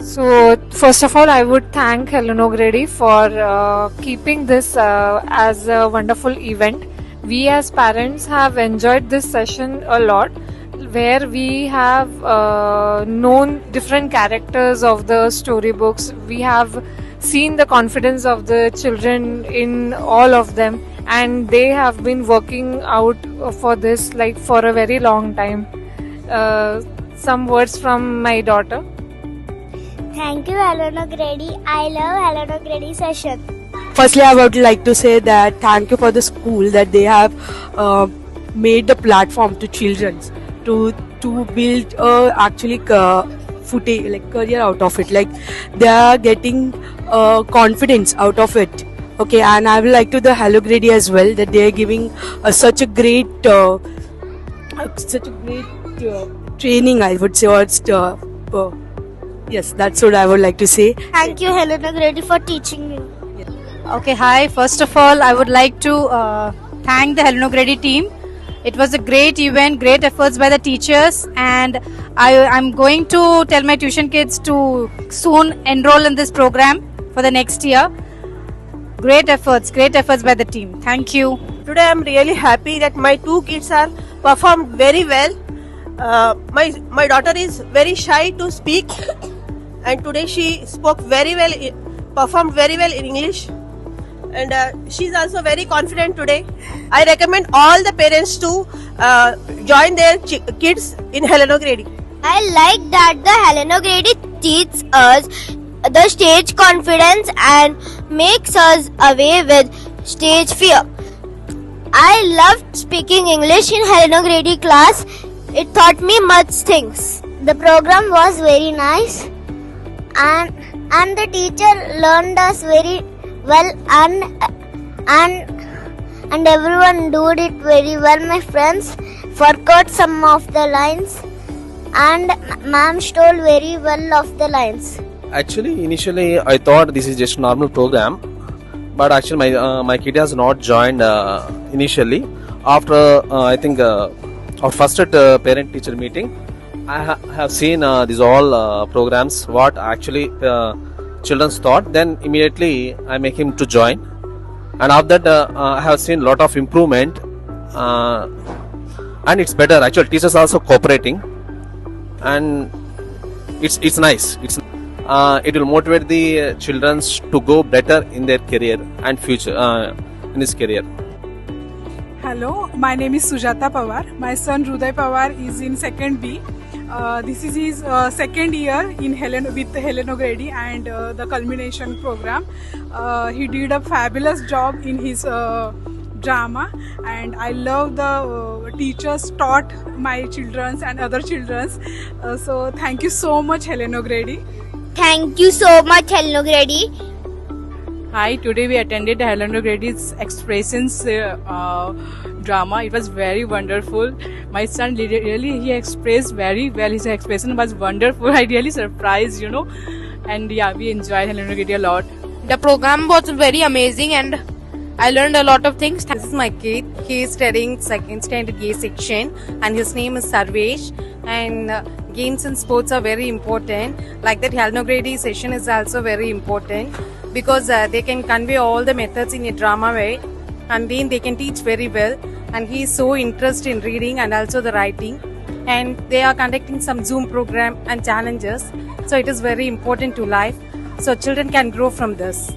So, first of all, I would thank Helen O'Grady for keeping this as a wonderful event. We as parents have enjoyed this session a lot, where we have known different characters of the storybooks. We have seen the confidence of the children in all of them, and they have been working out for this like for a very long time. Some words from my daughter. Thank you, Helen O'Grady. I love Helen O'Grady session. Firstly, I would like to say that thank you for the school that they have made the platform to children to build actually footage like career out of it. Like they are getting confidence out of it. Okay, and I would like to the Helen O'Grady as well that they are giving such a great training. I would say, or yes, that's what I would like to say. Thank you, Helen O'Grady, for teaching me. Okay, hi. First of all, I would like to thank the Helen O'Grady team. It was a great event, great efforts by the teachers, and I'm going to tell my tuition kids to soon enroll in this program for the next year. Great efforts by the team. Thank you. Today I'm really happy that my two kids are performed very well. My daughter is very shy to speak, and today she spoke very well, performed very well in English, and she's also very confident today. I recommend all the parents to join their kids in Helen O'Grady. I like that the Helen O'Grady teaches us the stage confidence and makes us away with stage fear. I loved speaking English in Helen O'Grady class. It taught me much things. The program was very nice, and the teacher learned us very well, and everyone did it very well. My friends forgot some of the lines, and ma'am stole very well of the lines. Actually, initially I thought this is just normal program, but actually my kid has not joined initially. After I think our first parent teacher meeting, I have seen these all programs what actually children's thought. Then immediately I make him to join, and after that I have seen lot of improvement, and it's better. Actually, teachers also cooperating, and it's nice. It will motivate the children to go better in their career and future in his career. Hello, my name is Sujata Pawar. My son Ruday Pawar is in 2nd B. This is his second year in with Helen O'Grady and the culmination program. He did a fabulous job in his drama, and I love the teachers taught my children and other children. So thank you so much, Helen O'Grady. Thank you so much, Helen O'Grady. Hi, today we attended Helen O'Grady's Expressions drama. It was very wonderful. My son really he expressed very well. His expression was wonderful. I really surprised, and yeah, we enjoyed Helen O'Grady a lot. The program was very amazing, and I learned a lot of things. This is my kid. He is studying 2nd standard A section, and his name is Sarvesh. And games and sports are very important. Like that, Helen O'Grady session is also very important because they can convey all the methods in a drama way, and then they can teach very well. And he is so interested in reading and also the writing. And they are conducting some Zoom program and challenges. So it is very important to life. So children can grow from this.